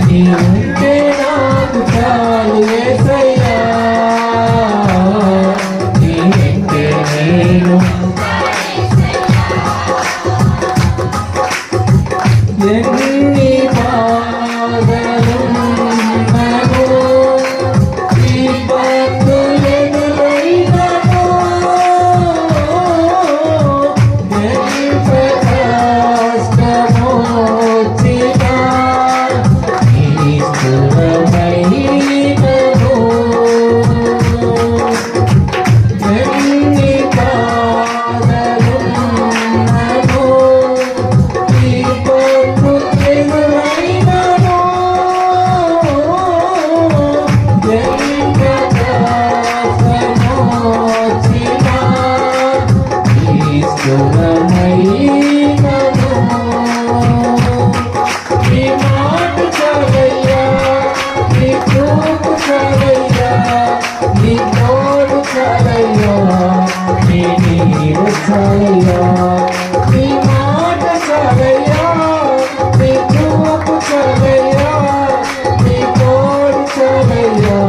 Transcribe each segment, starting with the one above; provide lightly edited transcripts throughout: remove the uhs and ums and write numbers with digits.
నీ ఉంటే నాకు చాలు యేసయ్యా, నీ వెంటే నేను ఎన్ని బాధలున్నను ఇబ్బందులెదురైనను ఎంత కష్టమొచ్చినా నిష్ఠురమైనను ఎన్ని బాధలున్నను ఇబ్బందులెదురైనను ఎంత కష్టమొచ్చినా నిష్ఠురమైనను నీ మాట చాలయ్యా, నీ చూపు చాలయ్యా, నీ తోడు చాలయ్యా, నీ నీరు చాలయ్యా. నీ మాట చాలయ్యా, నీ చూపు చాలయ్యా, నీ తోడు చాలయ్యా,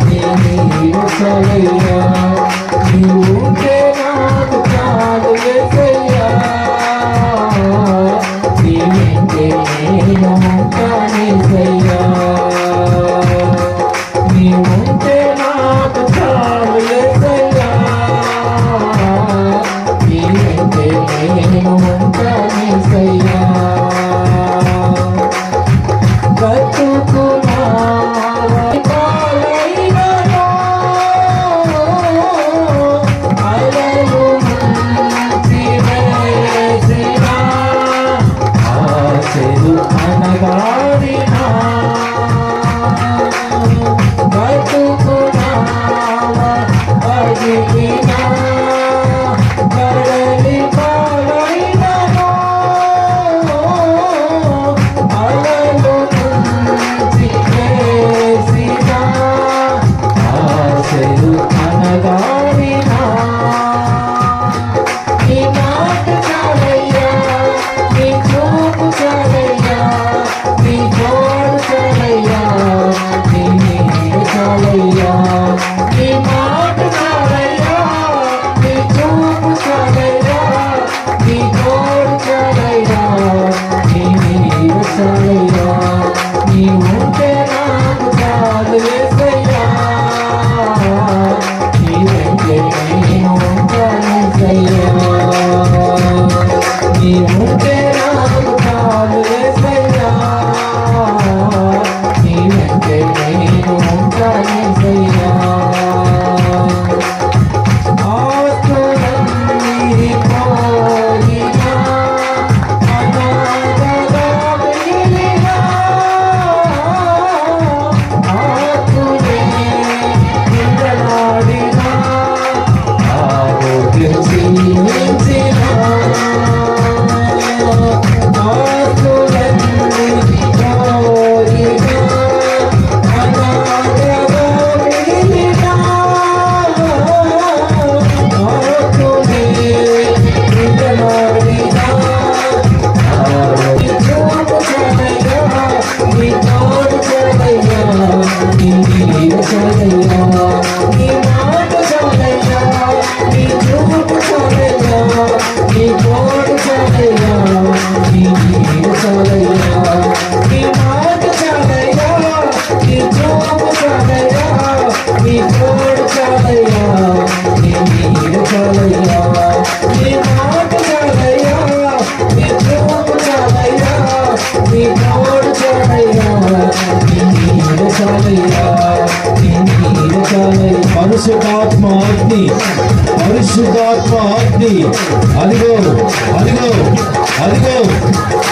నీ నీరు చాలయ్యా. నీ ఉంటే నాకు చాలు యేసయ్యా, నీ వెంటే నేను ఉంటానేసయ్యా, నీ ఉంటే నాకు చాలు యేసయ్యా, నీ వెంటే నేను ఉంటానేసయ్యా. బతుకునావై పాలైనను అలలు ముంచివేసినా ఆశలు అనగాడినా బతుకునావా అడిగినా కడలి పాలైనను అలలు ముంచివేసినా ఆశలు అనగాడినా నీ మాట చాలయ్యా, నీ చూపు చాలయ్యా, నీ తోడు చాలయ్యా, నీ నీరు చాలయ్యా. నీ మాట చాలయ్యా, నీ చూపు చాలయ్యా, నీ తోడు చాలయ్యా, నీ నీరు చాలయ్యా. నీ ఉంటే నాకు చాలు యేసయ్యా, నీ వెంటే నేను ఉంటానేసయ్యా, నీ ఉంటే నాకు చాలు యేసయ్యా, నీ వెంటే నేను ఉంటానేసయ్యా. ఆస్తులన్నీ పోయినా అనాథగా మిగిలినా ఆకులే నిందలాడినా ఆరోగ్యం క్షీణించినా ఆస్తులన్నీ పోయినా అనాథగా మిగిలినా ఆకులే నిందలాడినా ఆరోగ్యం చాలయ్యా, నీ తోడు చాలయ్యా, నీ నీరు చాలయ్యా. నీ మాట చాలయ్యా, నీ చూపు చాలయ్యా, నీ తోడు చాలయ్యా, నీ నీరు చాలయ్యా. నీ మాట చాలయ్యా, నీ చూపు చాలయ్యా, నీ తోడు చాలయ్యా, నీ నీరు చాలయ్యా. నీ మాట చాలయ్యా, నీ చూపు చాలయ్యా, నీ తోడు చాలయ్యా, నీ నీరు చాలయ్యా, నీ నీరు చాలయ్యా. పరిశుద్ధాత్మ అగ్ని, పరిశుద్ధాత్మ అగ్ని, అదిగో అదిగో అదిగో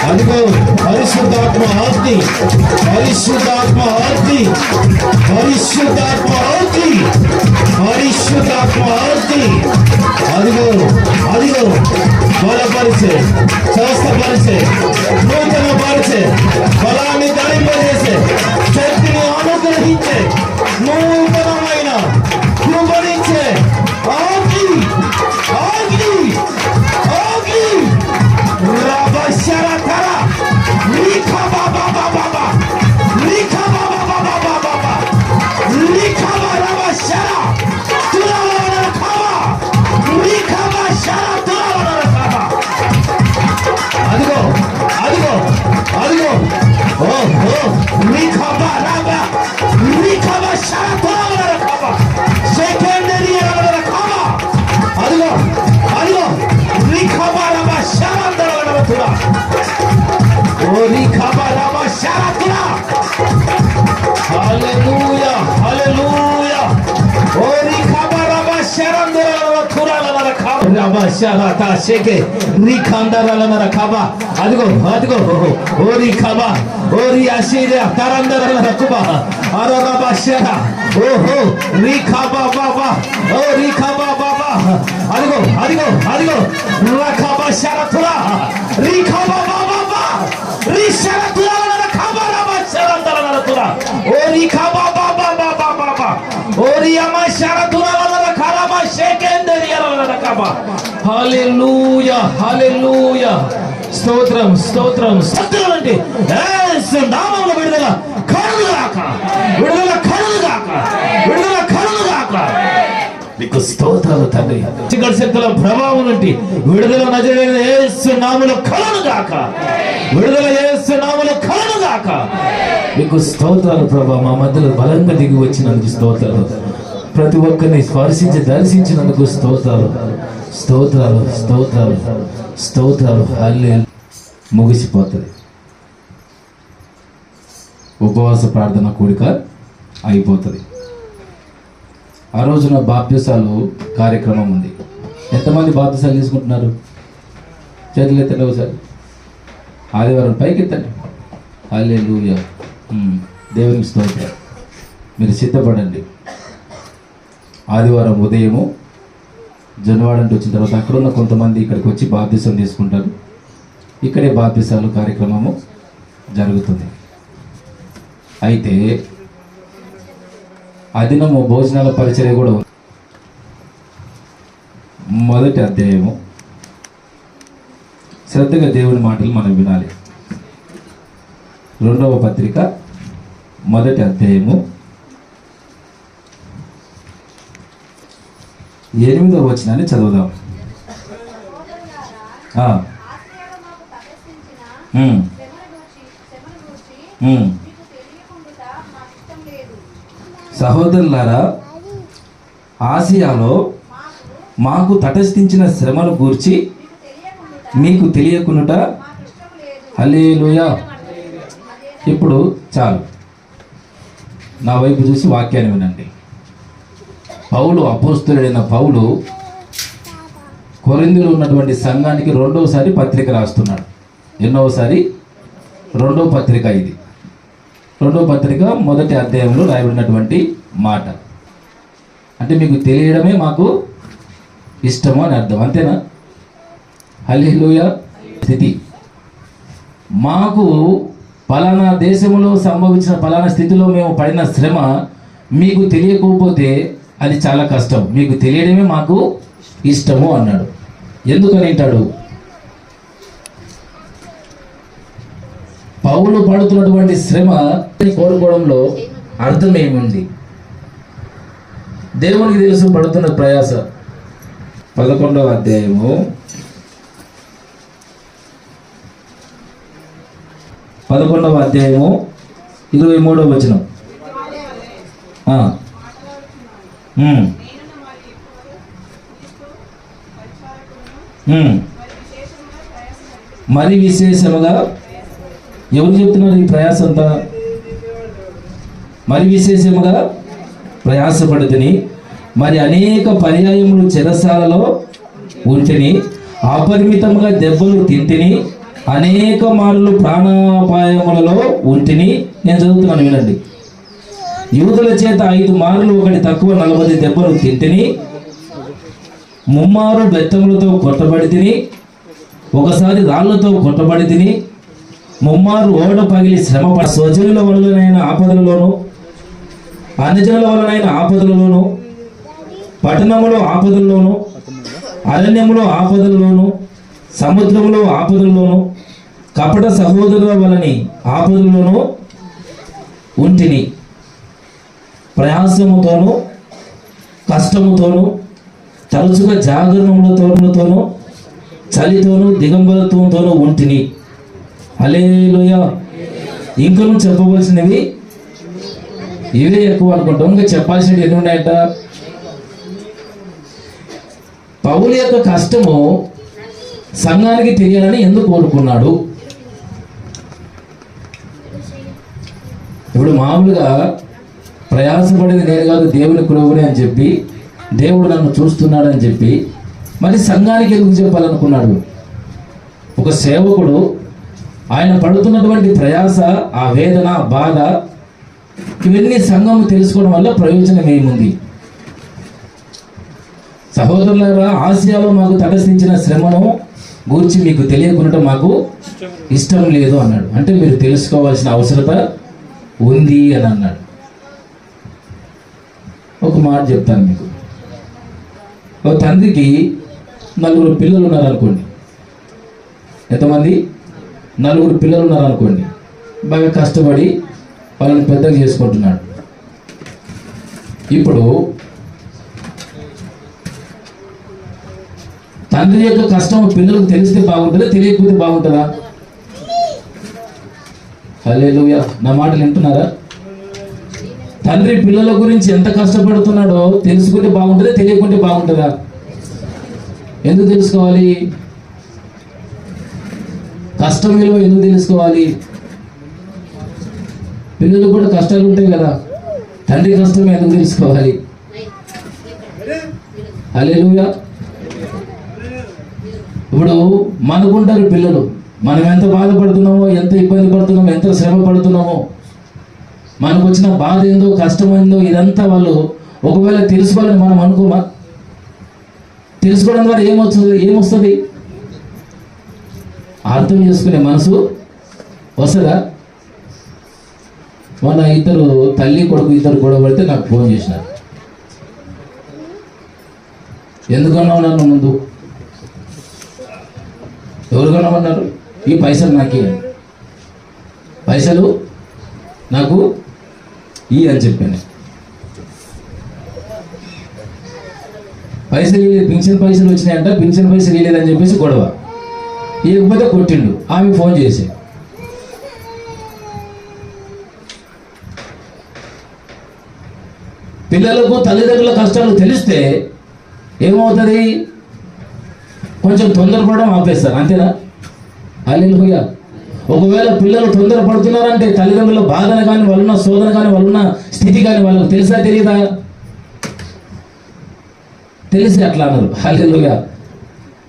అదిగో పరిశుద్ధాత్మ అగ్ని, పరిశుద్ధాత్మ అగ్ని, పరిశుద్ధాత్మ అగ్ని, పరిశుద్ధాత్మ అగ్ని. అదిగో అదిగో బలపరిచే, స్వస్థపరిచే, నూతన పరిచే, బలాన్ని ధరింపజేసే, శక్తిని అనుగ్రహించే, నూతనమైన కృపనిచ్చే అగ్ని, అగ్ని, అగ్ని. రబశరకర రీఖ బాబా అదిగో అదిగో ఓరి ఖబా ఓరి అషీరా తరందర కుబా అరబషరా ఓహో రి ఖబా బాబా ఓ రి ఖబా బాబా అదిగో అదిగో అదిగో రఖబా షరతురా రి ఖబా బాబా రి షరతురా ఖబా షరతురా తురా ఓ రి ఖబా బాబా బాబా బాబా ఓ రి అమ షరతురా ఖబా షేకెందరియా ఖబా హల్లెలూయా హల్లెలూయా స్తోత్రం స్తోత్రం స్తోత్రం అంటే యేసు నామములో విడుదల కలుగుగాక విడుదల కలుగుగాక విడుదల కలుగుగాక నీకు స్తోత్రాలు తండ్రి చీకటి శక్తుల ప్రభావం నుండి విడుదల నజరేయుడైన యేసు నామములో కలుగుగాక విడుదల యేసు నామములో కలుగుగాక నీకు స్తోత్రాలు ప్రభా మా మధ్యలో బలంగా దిగి వచ్చినందుకు స్తోత్రాలు ప్రతి ఒక్కరిని స్పర్శించి దర్శించినందుకు స్తోత్రాలు స్తోత్రాలు స్తోత్రాలు స్తోత్రాలు హల్లెలూయా ముగిసిపోతుంది ఉపవాస ప్రార్థన కూడిక అయిపోతుంది ఆ రోజున బాప్తిసాలు కార్యక్రమం ఉంది ఎంతమంది బాప్తిసాలు తీసుకుంటున్నారు చేతులు ఎత్తండి ఒకసారి ఆదివారం పైకి ఎత్తండి హల్లెలూయా దేవునికి స్తోత్రం మీరు సిద్ధపడండి ఆదివారం ఉదయము జనవాడ అంటే వచ్చిన తర్వాత అక్కడున్న కొంతమంది ఇక్కడికి వచ్చి బాప్తిసం తీసుకుంటారు ఇక్కడే బాప్తిసాలు కార్యక్రమము జరుగుతుంది అయితే అదినము భోజనాల పరిచర్య కూడా ఉంది మొదటి అధ్యాయము శ్రద్ధగా దేవుని మాటలు మనం వినాలి రెండవ పత్రిక మొదటి అధ్యాయము 8వ వచనాన్ని చదువుదాం. సహోదరులారా, ఆసియాలో మాకు తటస్థించిన శ్రమను గూర్చి మీకు తెలియకునుట. హల్లెలూయా. ఇప్పుడు చాలు, నా వైపు చూసి వాక్యాన్ని వినండి. పౌలు, అపోస్తలుడైన పౌలు కొరింథీలో ఉన్నటువంటి సంఘానికి రెండవసారి పత్రిక రాస్తున్నాడు. ఎన్నోసారి? రెండవ పత్రిక. ఇది రెండవ పత్రిక మొదటి అధ్యాయంలో రాయబడినటువంటి మాట. అంటే మీకు తెలియడమే మాకు ఇష్టము అని అర్థం, అంతేనా? హల్లెలూయా. స్థితి మాకు పలానా దేశంలో సంభవించిన పలానా స్థితిలో మేము పడిన శ్రమ మీకు తెలియకపోతే అది చాలా కష్టం, మీకు తెలియడమే మాకు ఇష్టము అన్నాడు. ఎందుకని అంటాడు? పౌలు పడుతున్నటువంటి శ్రమ కోరుకోవడంలో అర్థం ఏముంది? దేవునికి తెలుసు పడుతున్న ప్రయాస. 11వ అధ్యాయము 23వ వచనం. మరి విశేషముగా ఎవరు చెప్తున్నారు ఈ ప్రయాస అంతా? మరి విశేషముగా ప్రయాసపడుతుని మరి అనేక పర్యాయములు చెరసాలలో ఉంటిని, అపరిమితముగా దెబ్బలు తింటిని, అనేక మార్లు ప్రాణాపాయములలో ఉంటిని. నేను చదువుతున్నాను, వినండి. యూదుల చేత 5 మార్లు ఒకటి తక్కువ 40 దెబ్బలు తింటిని, 3 మారు బెత్తములతో కొట్టబడి తిని, ఒకసారి రాళ్లతో కొట్టబడి తిని, 3 మారు ఓడ పగిలి శ్రమపడి, స్వజనుల వలనైన ఆపదలలోను, అన్యజనుల వలనైన ఆపదలలోను, పట్టణములో ఆపదల్లోను, అరణ్యములో ఆపదల్లోను, సముద్రములో ఆపదల్లోను, కపట సహోదరుల వలని ఆపదల్లోను ఉంటిని. ప్రయాసముతోను, కష్టముతోను, తరచుగా జాగరణములతోనూ, చలితోనూ, దిగంబరత్వంతోనూ ఉంటిని. హల్లెలూయా. ఇంకను చెప్పవలసినవి ఇవే ఎక్కువ అనుకుంటాం. ఇంకా చెప్పాల్సినవి ఎన్ని ఉన్నాయట? పౌలు యొక్క కష్టము సంఘానికి తెలియాలని ఎందుకు కోరుకున్నాడు? ఇప్పుడు మామూలుగా ప్రయాసపడేది నేను కాదు, దేవుని కృపనే అని చెప్పి, దేవుడు నన్ను చూస్తున్నాడని చెప్పి మరి సంఘానికి ఎందుకు చెప్పాలనుకున్నాడు? ఒక సేవకుడు ఆయన పడుతున్నటువంటి ప్రయాస, ఆ వేదన, ఆ బాధ, ఇవన్నీ సంఘం తెలుసుకోవడం వల్ల ప్రయోజనం ఏముంది? సహోదరులారా, ఆసియాలో మాకు తటస్థించిన శ్రమను గూర్చి మీకు తెలియకుండా మాకు ఇష్టం లేదు అన్నాడు. అంటే మీరు తెలుసుకోవాల్సిన అవసరత ఉంది అని అన్నాడు. ఒక మాట చెప్తాను మీకు. ఒక తండ్రికి 4 పిల్లలు ఉన్నారనుకోండి. ఎంతమంది? 4 పిల్లలు ఉన్నారనుకోండి. బాగా కష్టపడి వాళ్ళని పెద్దగా చేసుకుంటున్నాడు. ఇప్పుడు తండ్రి యొక్క కష్టం పిల్లలకు తెలిస్తే బాగుంటుందా, తెలియకపోతే బాగుంటుందా? హల్లెలూయా. నా మాటలు వింటున్నారా? తండ్రి పిల్లల గురించి ఎంత కష్టపడుతున్నాడో తెలుసుకుంటే బాగుంటుందా, తెలియకుంటే బాగుంటుందా? ఎందుకు తెలుసుకోవాలి? కష్టం విలువ ఎందుకు తెలుసుకోవాలి? పిల్లలు కూడా కష్టాలు ఉంటాయి కదా, తండ్రి కష్టం ఎందుకు తెలుసుకోవాలి? హల్లెలూయా. ఇప్పుడు మనకుంటారు పిల్లలు, మనం ఎంత బాధపడుతున్నామో, ఎంత ఇబ్బంది పడుతున్నామో, ఎంత శ్రమ పడుతున్నామో, మనకు వచ్చిన బాధ ఏందో, కష్టం ఏందో, ఇదంతా వాళ్ళు ఒకవేళ తెలుసుకోవాలని మనం అనుకోమా? తెలుసుకోవడం ద్వారా ఏమొస్తుంది? అర్థం చేసుకునే మనసు వస్తుందా? మన తల్లి కొడుకు ఇద్దరు గొడవ పడితే నాకు ఫోన్ చేసినారు. ఎందుకన్నావు నన్ను ముందు? ఎవరు కొనమన్నారు? ఈ పైసలు నాకే, పైసలు నాకు ఈ అని చెప్పాను. పైసలు పింఛన్ పైసలు వచ్చినాయంట, పింఛన్ పైసలు ఇవ్వలేదని చెప్పేసి గొడవ. ఇవ్వకపోతే కొట్టిండు. ఆమె ఫోన్ చేసి, పిల్లలకు తల్లిదండ్రుల కష్టాలు తెలిస్తే ఏమవుతుంది? కొంచెం తొందరపడడం ఆపేస్తారు, అంతేనా? హల్లెలూయా. ఒకవేళ పిల్లలు తొందరపడుతున్నారంటే తల్లిదండ్రుల బాధన కానీ, వాళ్ళున్న శోధన కానీ, వాళ్ళున్న స్థితి కానీ వాళ్ళకు తెలుసా, తెలియదా? తెలిసి అట్లా అన్నారు. హల్లెలూయా.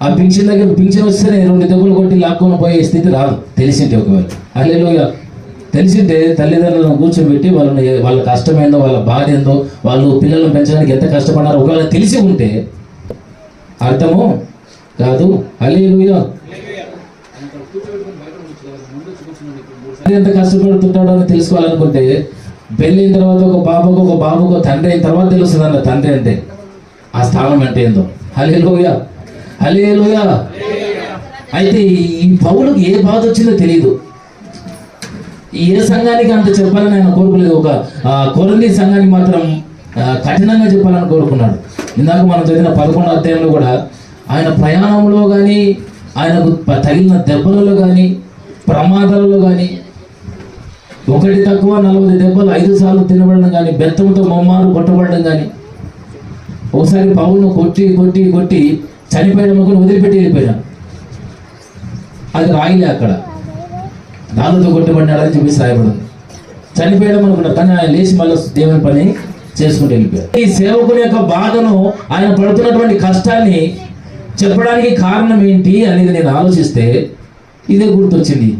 ఆ పింఛన్ దగ్గర పింఛన్ వస్తేనే 2 దెబ్బలు కొట్టి లాక్కొని పోయే స్థితి రాదు, తెలిసింటే. ఒకవేళ హల్లెలూయా తెలిసింటే తల్లిదండ్రులను కూర్చోబెట్టి వాళ్ళ కష్టం ఏందో, వాళ్ళ బాధ ఏందో, వాళ్ళు పిల్లలను పెంచడానికి ఎంత కష్టపడ్డారో ఒకవేళ తెలిసి ఉంటే అర్థము కాదు. హల్లెలూయా. ఎంత కష్టపడుతుంటాడో అని తెలుసుకోవాలనుకుంటే పెళ్ళైన తర్వాత ఒక బాబుకు తండ్రి అయిన తర్వాత తెలుస్తుంది అన్న తండ్రి అంటే ఆ స్థానం అంటే ఏందో. హల్లెలూయా, హల్లెలూయా. అయితే ఈ పౌలుకి ఏ బాధ వచ్చిందో తెలియదు. ఏ సంఘానికి అంత చెప్పాలని ఆయన కోరుకోలేదు. ఒక కొరింథీ సంఘానికి మాత్రం కఠినంగా చెప్పాలని కోరుకున్నాడు. ఇందాక మనం చదివిన 11వ అధ్యాయంలో కూడా ఆయన ప్రయాణంలో కానీ, ఆయనకు తగిలిన దెబ్బలలో కానీ, ప్రమాదాలలో కానీ, 1 తక్కువ 40 దెబ్బలు 5 సార్లు తినబడడం కానీ, బెత్తంతో మొమ్మారు కొట్టబడడం కానీ, ఒకసారి పౌలును కొట్టి కొట్టి కొట్టి చనిపోయడం కూడా వదిలిపెట్టి వెళ్ళిపోయాడు. అది రాయిలే, అక్కడ నాలుగుతో కొట్టబడినాడని చెప్పేసి రాయబడింది. చనిపోయడం అనుకున్నారు, కానీ ఆయన లేచి మళ్ళీ దేవుని పని చేసుకుంటూ వెళ్ళిపోయారు. ఈ సేవకుని యొక్క బాధను, ఆయన పడుతున్నటువంటి కష్టాన్ని చెప్పడానికి కారణం ఏంటి అనేది నేను ఆలోచిస్తే ఇదే గుర్తొచ్చింది.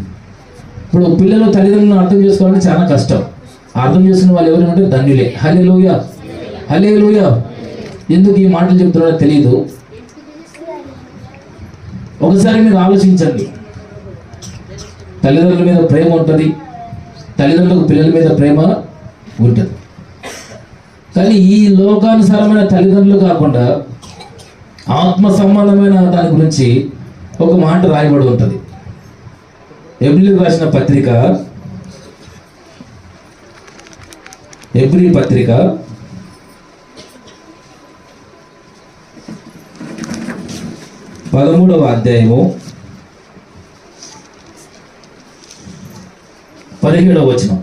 ఇప్పుడు పిల్లలు తల్లిదండ్రులను అర్థం చేసుకోవాలని చాలా కష్టం. అర్థం చేసుకున్న వాళ్ళు ఎవరంటే ధన్యులే. హల్లెలూయా, హల్లెలూయా. ఎందుకు ఈ మాటలు చెప్తున్నారో తెలియదు. ఒకసారి మీరు ఆలోచించండి. తల్లిదండ్రుల మీద ప్రేమ ఉంటుంది, తల్లిదండ్రులకు పిల్లల మీద ప్రేమ ఉంటుంది. కానీ ఈ లోకానుసారమైన తల్లిదండ్రులు కాకుండా ఆత్మ సంబంధమైన దాని గురించి ఒక మాట రాయబడి ఉంటుంది. హెబ్రీయులకు రాసిన పత్రిక, హెబ్రీ పత్రిక 13వ అధ్యాయము 17వ వచనం.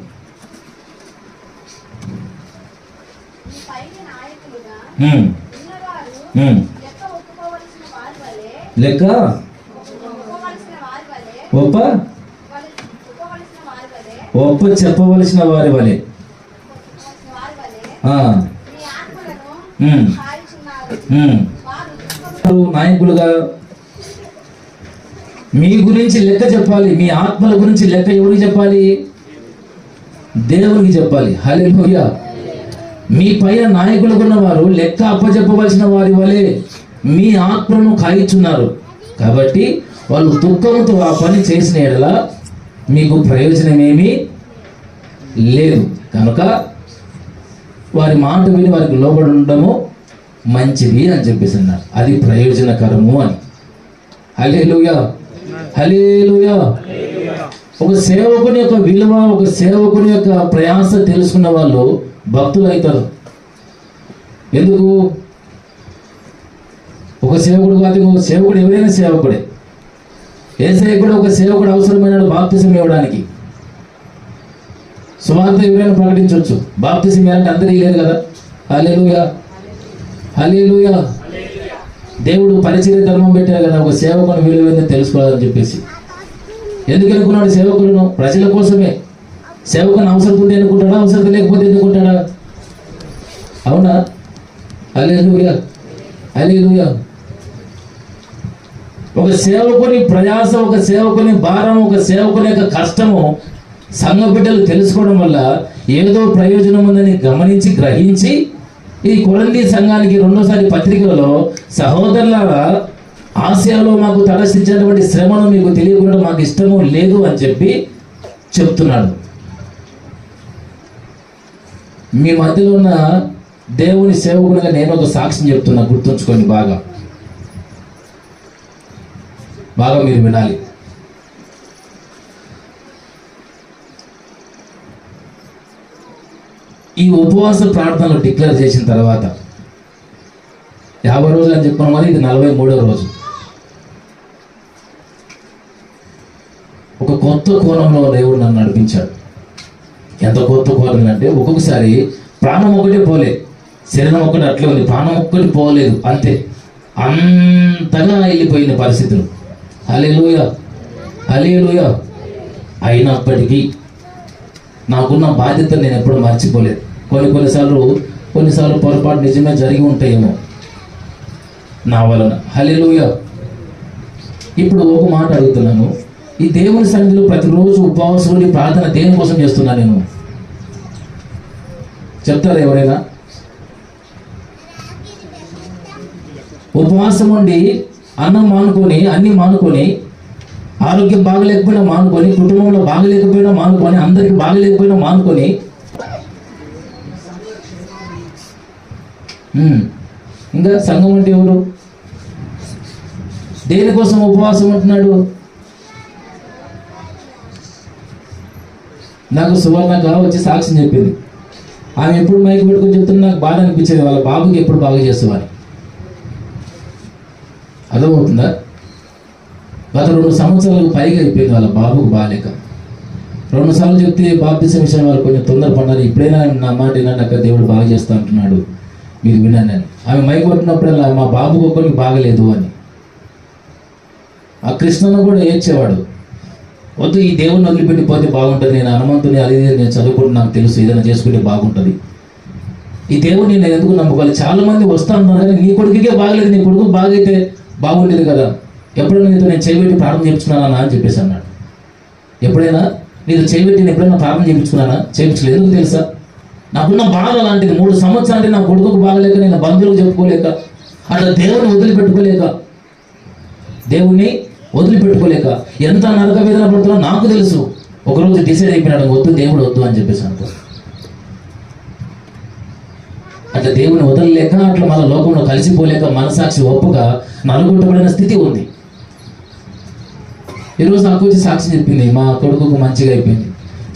లెక్క ఒప్ప చెప్పవలసిన వారి వలె ఉన్నారు నాయకులుగా? మీ గురించి లెక్క చెప్పాలి, మీ ఆత్మల గురించి లెక్క ఎవరికి చెప్పాలి? దేవునికి చెప్పాలి. హల్లెలూయా. మీ పైన నాయకులుగా ఉన్నవారు లెక్క అప్పచెప్పవలసిన వారి వలె మీ ఆత్మను కాయిచున్నారు. కాబట్టి వాళ్ళు దుఃఖంతో ఆ పని చేసిన ఎడల మీకు ప్రయోజనమేమీ లేదు. కనుక వారి మాట విని వారికి లోబడి ఉండడము మంచిది అని చెప్పేసి అన్నారు. అది ప్రయోజనకరము అని. హల్లెలూయా, హల్లెలూయా. ఒక సేవకుని యొక్క విలువ, ఒక సేవకుని యొక్క ప్రయాస తెలుసుకున్న వాళ్ళు భక్తులు అవుతారు. ఎందుకు? ఒక సేవకుడు కాదు, ఒక సేవకుడు ఎవరైనా సేవకుడే. యేసయ్య కూడా ఒక సేవకుడు అవసరమైనాడు బాప్తిసం ఇవ్వడానికి. సువార్త ఎవరైనా ప్రకటించవచ్చు, బాప్తిసం ఇవ్వాలంటే అందరికీ లేదు కదా. హల్లెలూయా, హల్లెలూయా. దేవుడు పరిచర్య ధర్మం పెట్టారు కదా, ఒక సేవకుని విలువ ఏందో తెలుసుకోవాలని చెప్పేసి. ఎందుకు అనుకున్నాడు సేవకులను? ప్రజల కోసమే. సేవకుని అవసరం ఉంటే అనుకుంటాడా, అవసరం లేకపోతే ఎందుకుంటాడా? అవునా? హల్లెలూయా, హల్లెలూయా. ఒక సేవకుని ప్రయాస, ఒక సేవకుని భారం, ఒక సేవకుని యొక్క కష్టము సంఘ బిడ్డలు తెలుసుకోవడం వల్ల ఏదో ప్రయోజనం ఉందని గమనించి గ్రహించి ఈ కొరంథీ సంఘానికి రెండోసారి పత్రికలలో సహోదరులారా, ఆసియాలో మాకు తటస్థించినటువంటి శ్రమను మీకు తెలియకుండా మాకు ఇష్టము లేదు అని చెప్పి చెప్తున్నాడు. మీ మధ్యలో ఉన్న దేవుని సేవకునిగా నేను ఒక సాక్ష్యం చెప్తున్నా, గుర్తుంచుకొని బాగా మీరు వినాలి. ఈ ఉపవాస ప్రార్థనలు డిక్లేర్ చేసిన తర్వాత 50 రోజులు అని చెప్పిన మరి ఇది 43వ రోజు. ఒక కొత్త కోణంలో దేవుడు నన్ను నడిపించాడు. ఎంత కొత్త కోణం అంటే, ఒక్కొక్కసారి ప్రాణం ఒకటే పోలే, శరీరం ఒక్కటి అట్లే ఉంది, ప్రాణం ఒక్కటి పోలేదు, అంతే. అంతగా వెళ్ళిపోయిన పరిస్థితులు. హల్లెలూయా, హల్లెలూయా. అయినప్పటికీ నాకున్న బాధ్యత నేను ఎప్పుడు మర్చిపోలేదు. కొన్నిసార్లు పొరపాటు నిజమే జరిగి ఉంటాయేమో నా వలన. హల్లెలూయా. ఇప్పుడు ఒక మాట అడుగుతున్నాను, ఈ దేవుని సన్నిధిలో ప్రతిరోజు ఉపవాసం ఉండి ప్రార్థన దేని కోసం చేస్తున్నా నేను? చెప్తారా ఎవరైనా? ఉపవాసం ఉండి అన్నం మానుకొని, అన్ని మానుకొని, ఆరోగ్యం బాగలేకపోయినా మానుకొని, కుటుంబంలో బాగలేకపోయినా మానుకొని, అందరికి బాగలేకపోయినా మానుకొని, ఇంకా సంఘం అంటే ఎవరు? దేనికోసం ఉపవాసం ఉంటున్నాడు? నాకు సువర్ణగా వచ్చి సాక్ష్యం చెప్పింది. ఆమె ఎప్పుడు మైకి పెట్టుకొని చెప్తున్నా నాకు బాధ అనిపించేది, వాళ్ళ బాబుకి ఎప్పుడు బాగా చేస్తామని. అర్థమవుతుందా? గత 2 సంవత్సరాలకు పైగా అయిపోయింది వాళ్ళ బాబుకు బాగాలేక. 2 సార్లు చెప్తే బాప్తిసం విషయం వాళ్ళు కొంచెం తొందరపడ్డారు. ఇప్పుడైనా నా మాట విన్నాక దేవుడు బాగా చేస్తా అంటున్నాడు, మీరు విన్నాను నేను. ఆమె మైకి కొట్టినప్పుడల్లా మా బాబుకు ఒక్కరికి బాగలేదు అని. ఆ కృష్ణను కూడా ఏడ్చేవాడు, వద్దు ఈ దేవుడిని వదిలిపెట్టిపోతే బాగుంటుంది, నేను హనుమంతుని అది నేను చదువుకుంటే నాకు తెలుసు, ఏదైనా చేసుకుంటే బాగుంటుంది, ఈ దేవుడిని నేను ఎందుకు నమ్ముకోవాలి? చాలా మంది వస్తా ఉన్నారు కానీ నీ కొడుకుకే బాగలేదు, నీ కొడుకు బాగైతే బాగుండేది కదా, ఎప్పుడైనా నీతో నేను చేయబెట్టి ప్రార్థన చేయించుకున్నానా అని చెప్పేసి అన్నాడు. ఎప్పుడైనా నీతో చేయబెట్టి నేను ఎప్పుడైనా ప్రార్థన చేయించుకున్నానా? చేయించలేదు. ఎందుకు తెలుసా? నాకున్న బాధ అలాంటిది. 3 సంవత్సరాలు నా కొడుకుకు బాగలేక, నేను బంధువులకు చెప్పుకోలేక, అట్లా దేవుని వదిలిపెట్టుకోలేక ఎంత నరక వేదన పడుతున్నా నాకు తెలుసు. ఒకరోజు డిసైడ్ అయిపోయినాడు, వద్దు దేవుడు వద్దు అని చెప్పేసి అనుకో. అట్లా దేవుని వదలలేక, అట్లా మన లోకంలో కలిసిపోలేక, మనసాక్షి ఒప్పుగా నలుగుట్టబడిన స్థితి ఉంది. ఈరోజు నాకు వచ్చి సాక్షి చెప్పింది, మా కొడుకుకు మంచిగా అయిపోయింది.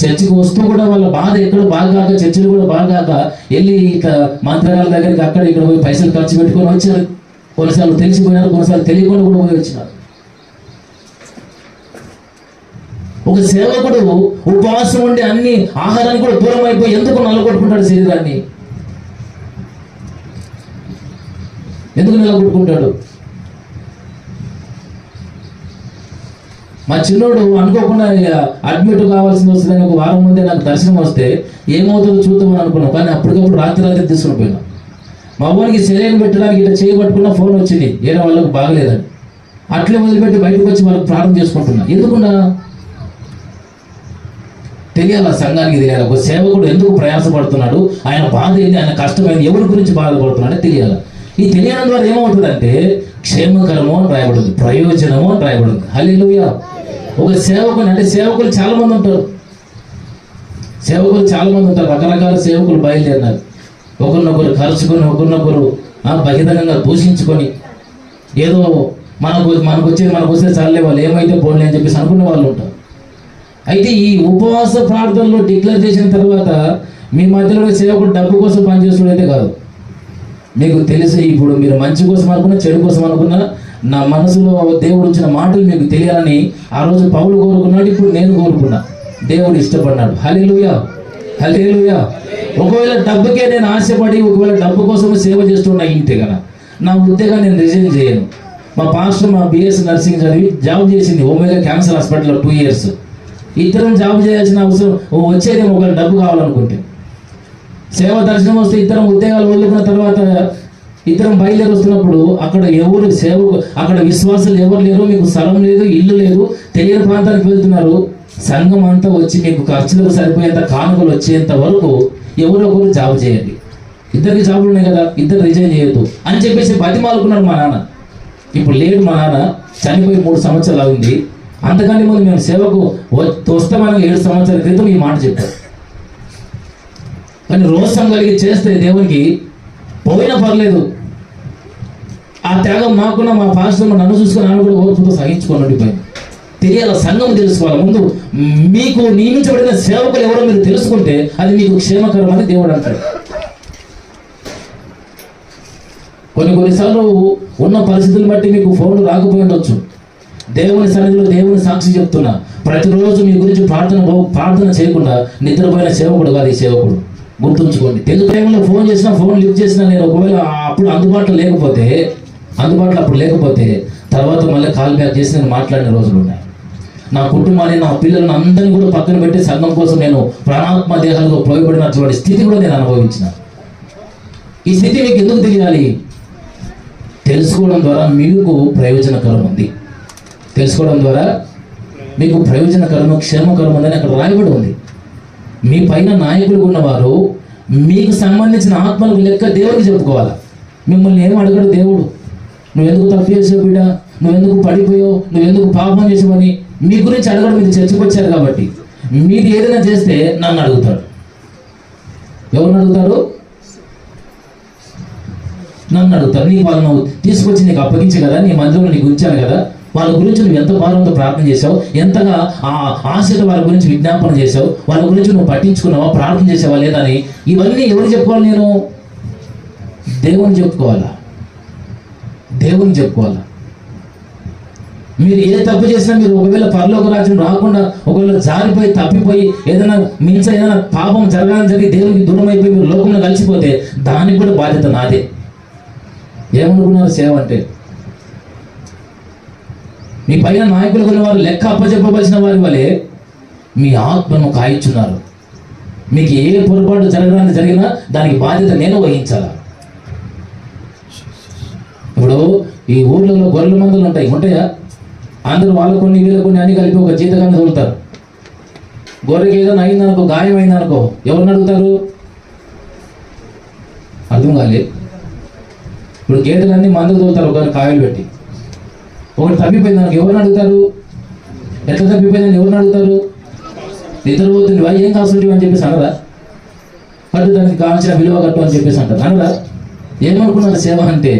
చర్చికి వస్తూ కూడా వాళ్ళ బాధ ఎక్కడ బాగాక, చర్చిలు కూడా బాగాక, వెళ్ళి ఇట్లా మంత్రాల దగ్గరికి అక్కడ ఇక్కడ పోయి పైసలు ఖర్చు పెట్టుకొని వచ్చారు. కొన్నిసార్లు తెలిసిపోయినారు, కొన్నిసార్లు తెలియకుండా కూడా పోయి వచ్చినారు. ఒక సేవకుడు ఉపవాసం ఉండి అన్ని ఆహారాన్ని కూడా దూరం అయిపోయి ఎందుకు నల్లగొట్టుకుంటాడు? శరీరాన్ని ఎందుకు నిలబెట్టుకుంటాడు? మా చిన్నోడు అనుకోకుండా అడ్మిట్ కావాల్సింది వస్తుందని ఒక వారం ముందే నాకు దర్శనం వస్తే ఏమవుతుందో చూద్దామని అనుకున్నాం. కానీ అప్పటికప్పుడు రాత్రి తీసుకుని పోయినాం. మా ఊరికి సెలైన్ పెట్టడానికి ఇట్లా చేయబట్టుకున్న ఫోన్ వచ్చింది, ఏదో వాళ్ళకి బాగలేదని. అట్లే వదిలిపెట్టి బయటకు వచ్చి వాళ్ళకి ప్రార్థన చేసుకుంటున్నా. ఎందుకున్నా తెలియాలి, సంఘానికి తెలియాలి. ఒక సేవకుడు ఎందుకు ప్రయాసపడుతున్నాడు, ఆయన బాధ ఏంది, ఆయన కష్టమైంది, ఎవరి గురించి బాధపడుతున్నాడో తెలియాలి. ఈ తెలియడం ద్వారా ఏమవుతుందంటే క్షేమకరము అని రాయబడింది, ప్రయోజనము అని రాయబడింది. హల్లెలూయా. ఒక సేవకుని అంటే సేవకులు చాలా మంది ఉంటారు, రకరకాల సేవకులు బయలుదేరినారు. ఒకరినొకరు కలుసుకొని, ఒకరినొకరు బహిరంగంగా దూషించుకొని, ఏదో మనకు వస్తే చాలే, వాళ్ళు ఏమైతే పోలే అని చెప్పేసి అనుకునే వాళ్ళు ఉంటారు. అయితే ఈ ఉపవాస ప్రార్థనలో డిక్లేర్ చేసిన తర్వాత మీ మధ్యలో సేవకుడు డబ్బు కోసం పనిచేస్తుడు అయితే కాదు. మీకు తెలిసి ఇప్పుడు మీరు మంచి కోసం అనుకున్నా, చెడు కోసం అనుకున్నా, నా మనసులో దేవుడు ఉంచిన మాటలు మీకు తెలియాలని ఆ రోజు పౌలు కోరుకున్నాడు, ఇప్పుడు నేను కోరుకున్నా, దేవుడు ఇష్టపడ్డాడు. హల్లెలూయా, హల్లెలూయా. ఒకవేళ డబ్బుకే నేను ఆశపడి, ఒకవేళ డబ్బు కోసం సేవ చేస్తున్నా ఇంతే కదా, నా ఉద్యోగాన్ని నేను రిజైన్ చేయను. మా పాస్టర్ మా బిఎస్ నర్సింగ్ చదివి జాబ్ చేసింది ఒమేగా క్యాన్సర్ హాస్పిటల్లో 2 years. ఇద్దరం జాబ్ చేయాల్సిన అవసరం వచ్చేది ఒకవేళ డబ్బు కావాలనుకుంటే. సేవ దర్శనం వస్తే ఇద్దరం ఉద్యోగాలు వదులుకున్న తర్వాత ఇద్దరం బయలుదేరి వస్తున్నప్పుడు అక్కడ అక్కడ విశ్వాసాలు ఎవరు లేరు, మీకు స్థలం లేదు, ఇల్లు లేదు, తెలియని ప్రాంతానికి వెళ్తున్నారు. సంఘం అంతా వచ్చి మీకు ఖర్చులకు సరిపోయేంత కానుకలు వచ్చేంత వరకు ఎవరో ఒకరు జాబ్ చేయండి. ఇద్దరికి జాబులు ఉన్నాయి కదా, ఇద్దరు రిజైన్ చేయొద్దు అని చెప్పేసి బతిమాలుకున్నాడు మా నాన్న. ఇప్పుడు లేడు, మా నాన్న చనిపోయి 3 సంవత్సరాలు అయింది. అంతకంటే ముందు మేము సేవకు వస్తామని 7 సంవత్సరాల క్రితం ఈ మాట చెప్పారు. కానీ రోషం కలిగి చేస్తే దేవునికి పోయినా పర్లేదు. ఆ త్యాగం మాకున్న మా పాస్టర్ నన్ను చూసుకుని నన్ను కూడా ఓర్పుతో సహించుకొని ఉండిపోయింది. తెలియాలి, సంఘం తెలుసుకోవాలి. ముందు మీకు నియమించబడిన సేవకులు ఎవరో మీరు తెలుసుకుంటే అది మీకు క్షేమకరం అని దేవుడు అంటాడు. కొన్నిసార్లు ఉన్న పరిస్థితులను బట్టి మీకు ఫోన్లు రాకపోయి ఉండొచ్చు. దేవుని సన్నిధిలో దేవుని సాక్షి చెప్తున్నా, ప్రతిరోజు మీ గురించి ప్రార్థన చేయకుండా నిద్రపోయిన సేవకుడు కాదు ఈ సేవకుడు, గుర్తుంచుకోండి. తెలుగు టైంలో ఫోన్ చేసినా, ఫోన్ లిఫ్ట్ చేసినా, నేను ఒకవేళ అప్పుడు అందుబాటులో లేకపోతే తర్వాత మళ్ళీ కాల్ బ్యాక్ చేసి నేను మాట్లాడిన రోజులు ఉన్నాయి. నా కుటుంబాన్ని, నా పిల్లలను అందరినీ కూడా పక్కన పెట్టి సంఘం కోసం నేను ప్రాణాత్మ దేహాలుగా పోయబడినటువంటి స్థితి కూడా నేను అనుభవించిన. ఈ స్థితి మీకు ఎందుకు తెలియాలి? తెలుసుకోవడం ద్వారా మీకు ప్రయోజనకరం ఉంది. తెలుసుకోవడం ద్వారా మీకు ప్రయోజనకరము, క్షేమకరం ఉందని అక్కడ రాయబడి ఉంది. మీ పైన నాయకులు ఉన్నవారు మీకు సంబంధించిన ఆత్మలకు లెక్క దేవుడికి చెప్పుకోవాలి. మిమ్మల్ని ఏం అడగడు దేవుడు. నువ్వెందుకు తప్పు చేసావు బిడ్డ, నువ్వెందుకు పడిపోయావు, నువ్వెందుకు పాపం చేసావని మీ గురించి అడగడం. మీరు చర్చకు వచ్చారు కాబట్టి మీరు ఏదైనా చేస్తే నన్ను అడుగుతాడు. ఎవరిని అడుగుతాడు? నన్ను అడుగుతారు. నీకు వాళ్ళను తీసుకొచ్చి నీకు అప్పగించి కదా, నీ మందిరంలో నీకు ఉంచాను కదా, వాళ్ళ గురించి నువ్వు ఎంత భారంతో ప్రార్థన చేసావు, ఎంతగా ఆ ఆశతో వాళ్ళ గురించి విజ్ఞాపన చేసావు, వాళ్ళ గురించి నువ్వు పట్టించుకున్నావా, ప్రార్థన చేసావా లేదా అని ఇవన్నీ ఎవరు చెప్పుకోవాలి? నేను దేవుని చెప్పుకోవాలా, దేవుని చెప్పుకోవాలా. మీరు ఏ తప్పు చేసినా, మీరు ఒకవేళ పరలోక రాజ్యం రాకుండా ఒకవేళ జారిపోయి తప్పిపోయి ఏదైనా ఏదైనా పాపం జరగాలని జరిగి దేవునికి దూరం అయిపోయి మీరు లోకంలో కలిసిపోతే దానికి కూడా బాధ్యత నాదే. ఏమనుకున్నారు సేవ అంటే? మీ పైన నాయకులు ఉన్న వారు లెక్క అప్పచెప్పవలసిన వారి వలె మీ ఆత్మను కాయిచున్నారు. మీకు ఏ పొరపాటు జరిగినా దానికి బాధ్యత నేను వహించాలా. ఇప్పుడు ఈ ఊర్లలో గొర్రెల మందులు ఉంటాయా? అందరూ వాళ్ళ కొన్ని వీళ్ళ కొన్ని అన్ని కలిపి ఒక జీతగాన్ని తోలుతారు. గొర్రెకి ఏదైనా అయిందనుకో, గాయం అయిందనుకో, ఎవరిని అడుగుతారు? అర్థం కాలే. ఇప్పుడు గేదెలన్నీ మందుకు తోలుతారు, ఒక కాయలు పెట్టి. ఒకటి తప్పిపోయింది దానికి ఎవరిని అడుగుతారు? ఎట్లా తప్పిపోయిందని ఎవరిని అడుగుతారు? నిద్రపోతుంది, వా ఏం కావాల్సి అని చెప్పేసి అనరా? కట్టు, దానికి కావాల్సిన విలువ కట్టు అని చెప్పేసి అంటారు, అనరా? ఏమనుకున్నారు సేవ అంటే?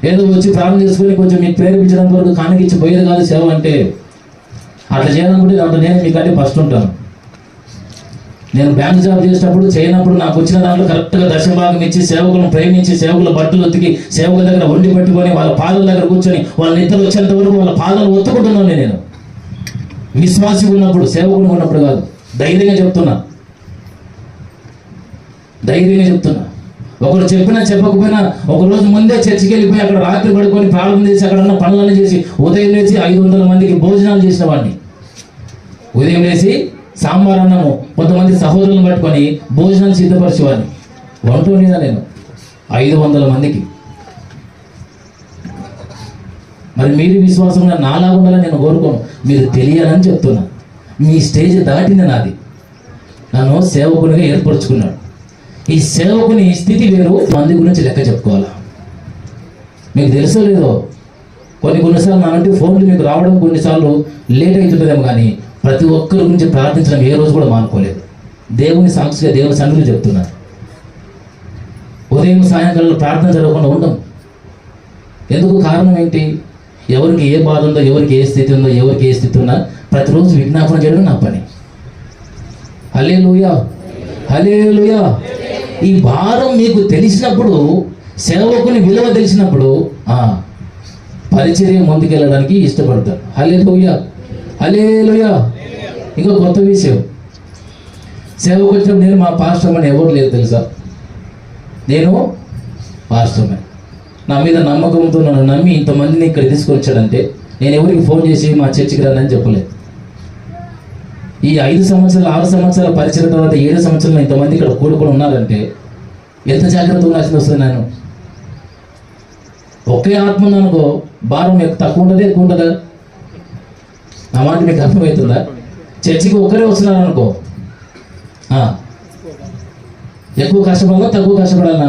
ఏదో వచ్చి ప్రార్థన చేసుకొని కొంచెం మీకు ప్రేరేపించడానికి వరకు కానికిచ్చి పోయేది కాదు సేవ అంటే. అట్లా చేయాలనుకుంటే దాంట్లో నేను మీకంటే ఫస్ట్ ఉంటాను. నేను బ్యాంక్ జాబ్ చేసేటప్పుడు చేయనప్పుడు నాకు వచ్చిన దాంట్లో కరెక్ట్గా దశభాగం ఇచ్చి సేవకులను ప్రేమించి సేవకుల బట్టలు ఉతికి సేవకుల దగ్గర వండి పెట్టుకొని వాళ్ళ పాదాల దగ్గర కూర్చొని వాళ్ళ నిద్రలు వచ్చేంత వరకు వాళ్ళ పాదాలు ఒత్తుకుంటున్నాను నేను. విశ్వాసి ఉన్నప్పుడు, సేవకుడు ఉన్నప్పుడు కాదు. ధైర్యంగా చెప్తున్నా. ఒకరు చెప్పినా చెప్పకపోయినా ఒకరోజు ముందే చర్చికి వెళ్ళిపోయి అక్కడ రాత్రి పడుకొని ప్రార్థన చేసి అక్కడ ఉన్న పనులన్నీ చేసి ఉదయం లేచి 500 మందికి భోజనాలు చేసిన వాడిని. ఉదయం లేచి సాంబార్ అన్నము కొంతమంది సహోదరులను పట్టుకొని భోజనాలు సిద్ధపరిచేవాడిని. వంటోనిగా నేను 500 మందికి. మరి మీరు విశ్వాసంగా నాలా ఉండాలని నేను కోరుకోను, మీరు తెలియాలని చెప్తున్నా. మీ స్టేజ్ దాటింది నాది, నన్ను సేవకునిగా ఏర్పరచుకున్నాడు. ఈ సేవకుని స్థితి వేరు, మంది గురించి లెక్క చెప్పుకోవాలా. మీకు తెలుసో లేదో, కొన్నిసార్లు నాలంటే ఫోన్లు మీకు రావడం కొన్నిసార్లు లేట్ అవుతుంటుందేమో, కానీ ప్రతి ఒక్కరి గురించి ప్రార్థించడం ఏ రోజు కూడా మానుకోలేదు. దేవుని సాక్షిగా దేవుని సన్నిధిలో చెప్తున్నారు. ఉదయం సాయంకాలంలో ప్రార్థన జరగకుండా ఉండడం ఎందుకు? కారణం ఏంటి? ఎవరికి ఏ బాధ ఉందో, ఎవరికి ఏ స్థితి ఉందో, ఎవరికి ఏ స్థితి ఉన్నా ప్రతిరోజు విజ్ఞాపన చేయడం నా పని. హల్లెలూయా, హల్లెలూయా. ఈ భారం మీకు తెలిసినప్పుడు, సేవకుని విలువ తెలిసినప్పుడు పరిచర్య ముందుకెళ్ళడానికి ఇష్టపడతారు. హల్లెలూయా, హల్లెలూయా. ఇంకా కొత్త విషయం, సేవకు వచ్చినప్పుడు నేను మా పాస్టర్ అని ఎవరు లేదు తెలుసా. నేను పాస్టర్ని, నా మీద నమ్మకంతో నన్ను నమ్మి ఇంతమందిని ఇక్కడ తీసుకొచ్చాడంటే నేను ఎవరికి ఫోన్ చేసి మా చర్చికి రానని చెప్పలేదు. ఈ 5 సంవత్సరాలు 6 సంవత్సరాల పరిచయం తర్వాత 7 సంవత్సరాలు ఇంతమంది ఇక్కడ కూడుకొని ఉన్నారంటే ఎంత జాగ్రత్త ఉండాల్సి వస్తుంది. నేను ఒకే ఆత్మ ఉందనుకో, భారం తక్కువ ఉండదా ఎక్కువ ఉండదా? నా మాట మీకు అర్థమవుతుందా? చర్చికి ఒక్కరే వస్తున్నారు అనుకో, ఎక్కువ కష్టపడాలా తక్కువ కష్టపడాలా?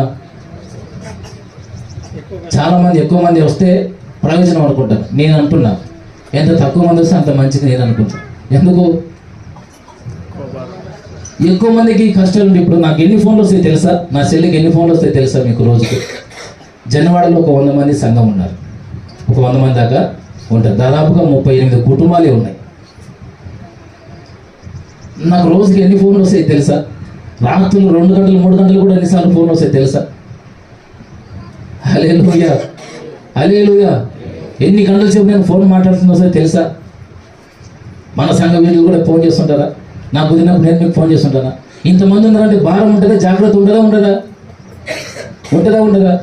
చాలా మంది ఎక్కువ మంది వస్తే ప్రయోజనం అనుకుంటారు. నేను అంటున్నా, ఎంత తక్కువ మంది వస్తే అంత మంచిది నేను అనుకుంటాను. ఎందుకు? ఎక్కువ మందికి కష్టాలు ఉంటే, ఇప్పుడు నాకు ఎన్ని ఫోన్లు వస్తాయి తెలుసా? నా చెల్లికి ఎన్ని ఫోన్లు వస్తాయి తెలుసా మీకు? రోజుకి జనవాడలో ఒక 100 మంది సంఘం ఉన్నారు, ఒక 100 మంది దాకా ఉంటారు. దాదాపుగా 38 కుటుంబాలే ఉన్నాయి. నాకు రోజుకి ఎన్ని ఫోన్లు వస్తాయి తెలుసా? రాత్రులు 2 గంటలు 3 గంటలు కూడా ఎన్నిసార్లు ఫోన్లు వస్తాయి తెలుసా? హల్లెలూయా, హల్లెలూయా. ఎన్ని గంటల సేపు నేను ఫోన్ మాట్లాడుతున్నా వస్తాయి తెలుసా? మన సంఘ వీళ్ళు కూడా ఫోన్ చేస్తుంటారా? నాకు కుదిరినప్పుడు నేను మీకు ఫోన్ చేస్తుంటానా? ఇంతమంది ఉన్నారంటే భారం ఉంటుందా? జాగ్రత్త ఉండదా?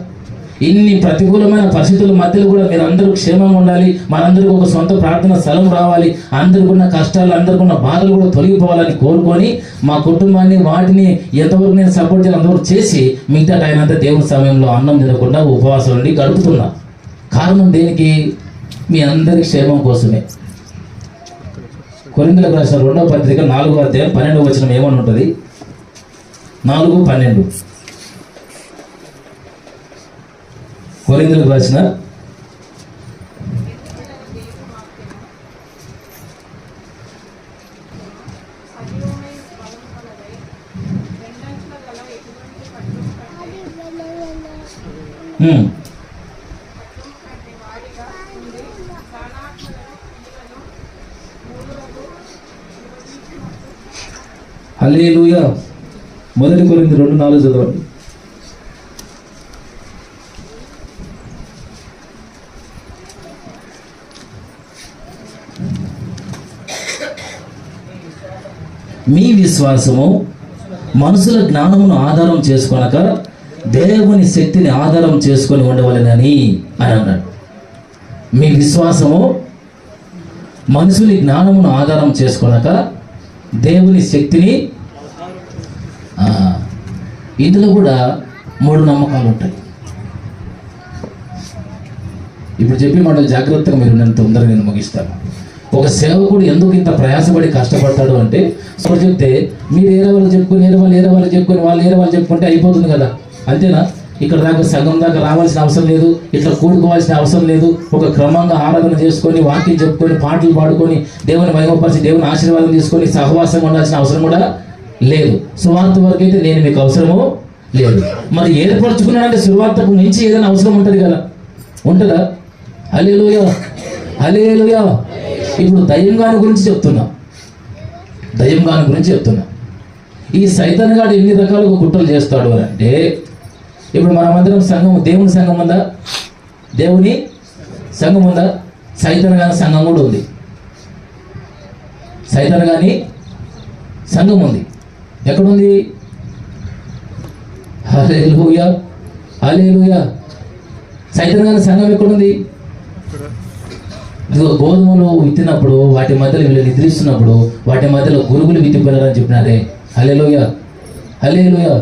ఇన్ని ప్రతికూలమైన పరిస్థితుల మధ్యలో కూడా మీరు అందరూ క్షేమంగా ఉండాలి, మనందరికీ ఒక సొంత ప్రార్థన స్థలం రావాలి, అందరికీ ఉన్న కష్టాలు, అందరికీ ఉన్న బాధలు కూడా తొలగిపోవాలని కోరుకొని మా కుటుంబాన్ని వాటిని ఎంతవరకు నేను సపోర్ట్ చేయాలి అంతవరకు చేసి మిగతా టైం అంతా దేవుని సమయంలో అన్నం తినకుండా ఉపవాసం నుండి గడుపుతున్నా. కారణం దేనికి? మీ అందరి క్షేమం కోసమే. కొరింథీయులకు రాసిన 2వ పత్రిక 4వ అధ్యాయం 12వ వచనం ఏమని ఉంటుంది? 4:12 కొరింథీయులకు రాసిన హల్లెలూయా. 1 కొరింథీయులు 2:4 చదవండి. మీ విశ్వాసము మనుషుల జ్ఞానమును ఆధారం చేసుకొనక దేవుని శక్తిని ఆధారం చేసుకొని ఉండవలెనని అని అన్నాడు. మీ విశ్వాసము మనుషుని జ్ఞానమును ఆధారం చేసుకొనక దేవుని శక్తిని. ఇందులో కూడా 3 నమ్మకాలు ఉంటాయి. ఇప్పుడు చెప్పి మాటలు జాగ్రత్తగా మీరు నేను తొందరగా నేను ముగిస్తాను. ఒక సేవకుడు ఎందుకు ఇంత ప్రయాసపడి కష్టపడతాడు అంటే, ఒకటి చెప్తే మీరు ఏరే వాళ్ళు చెప్పుకొని వాళ్ళు చెప్పుకుంటే అయిపోతుంది కదా, అంతేనా? ఇక్కడ దాకా సగం దాకా రావాల్సిన అవసరం లేదు, ఇట్లా కూడుకోవాల్సిన అవసరం లేదు. ఒక క్రమంగా ఆరాధన చేసుకొని, వాక్యం చెప్పుకొని, పాటలు పాడుకొని, దేవుని మహిమపరిచి, దేవుని ఆశీర్వాదం తీసుకొని సహవాసంగా ఉండాల్సిన అవసరం కూడా లేదు. సువార్త వరకు అయితే నేను మీకు అవసరము లేదు. మరి ఏర్పరచుకున్నాడంటే సువార్తకు మించి ఏదైనా అవసరం ఉంటుంది కదా, ఉంటుందా? హల్లెలూయా, హల్లెలూయా. ఇప్పుడు దయ్యంగాని గురించి చెప్తున్నా. ఈ సైతాన్ గాడు ఎన్ని రకాలుగా కుట్రలు చేస్తాడు అని అంటే, ఇప్పుడు మనమందరం సంఘం, దేవుని సంఘం ఉందా? దేవుని సంఘం ఉందా? సైతాన్ గాని సంఘం కూడా ఉంది. సైతాన్ గాని సంఘం ఉంది. ఎక్కడుంది? హల్లెలూయా, హల్లెలూయా. సైతాన్ గాని సంఘం ఎక్కడుంది? ఇదిగో గోధుమలు విత్తినప్పుడు వాటి మధ్యలో వీళ్ళు నిద్రిస్తున్నప్పుడు వాటి మధ్యలో గురుగులు విత్తిపోయారని చెప్పినారే. హల్లెలూయా, హల్లెలూయా.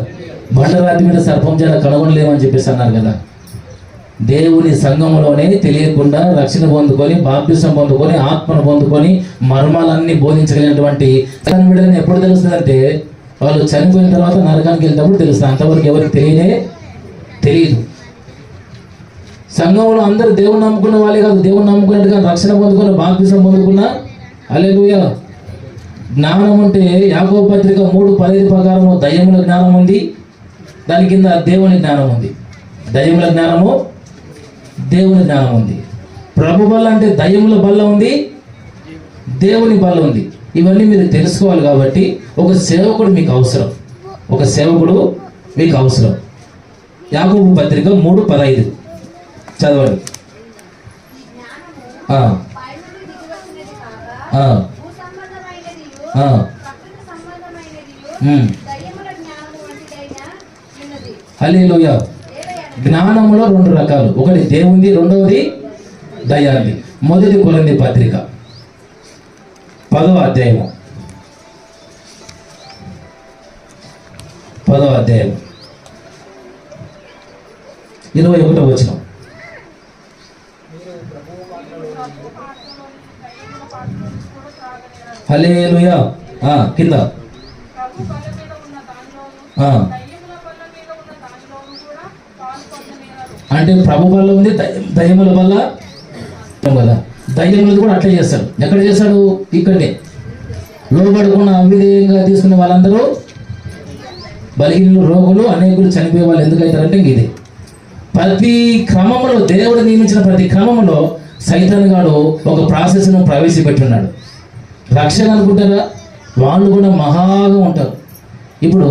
బండరాతి మీద సర్పం చేత కనుగొనలేమని చెప్పేసి అన్నారు కదా. దేవుని సంఘములోనే తెలియకుండా రక్షణ పొందుకొని బాప్తిసం పొందుకొని ఆత్మను పొందుకొని మర్మాలన్నీ బోధించగలిగినటువంటి విడుదలని ఎప్పుడు తెలుస్తుందంటే వాళ్ళు చనిపోయిన తర్వాత నరకానికి వెళ్తేప్పుడు తెలుస్తుంది. అంతవరకు ఎవరికి తెలియదు. సంఘంలో అందరూ దేవుని నమ్ముకున్న వాళ్ళే కాదు, దేవుని నమ్ముకున్నట్టుగా రక్షణ పొందుకున్న బాప్తిసం పొందుకున్న హల్లెలూయా. జ్ఞానం అంటే యాకోబు పత్రిక 3:15 ప్రకారము దయ్యముల జ్ఞానం ఉంది, దాని కింద దేవుని జ్ఞానం ఉంది. దయ్యముల జ్ఞానము, దేవుని జ్ఞానం ఉంది. ప్రభు బల్ల అంటే దయ్యముల బల్ల ఉంది, దేవుని బల్ల ఉంది. ఇవన్నీ మీరు తెలుసుకోవాలి. కాబట్టి ఒక సేవకుడు మీకు అవసరం, యాకోబు పత్రిక 3:15 చదవండి. హల్లెలూయా. జ్ఞానములో 2 రకాలు, ఒకటి దేవుంది, రెండవది దయ్యాన్ని. మొదటి కొరింథీ పత్రిక 10వ అధ్యాయం 21వ వచనం. హల్లెలూయా. కింద అంటే ప్రభు వల్ల ఉంది, దయ్యముల వల్ల కదా. దయ్యములది కూడా అట్లా చేస్తాడు. ఎక్కడ చేస్తాడు? ఇక్కడే. లోబడకుండా అవిధేయంగా తీసుకునే వాళ్ళందరూ బలహీనులు, రోగులు, అనేకులు చనిపోయే వాళ్ళు ఎందుకు అవుతారంటే ఇది ప్రతి క్రమంలో, దేవుడు నియమించిన ప్రతి క్రమంలో సైతాన్ గాడు ఒక ప్రాసెస్ను ప్రవేశపెట్టున్నాడు. రక్షణ అనుకుంటారా? వాళ్ళు కూడా మహాగా ఉంటారు. ఇప్పుడు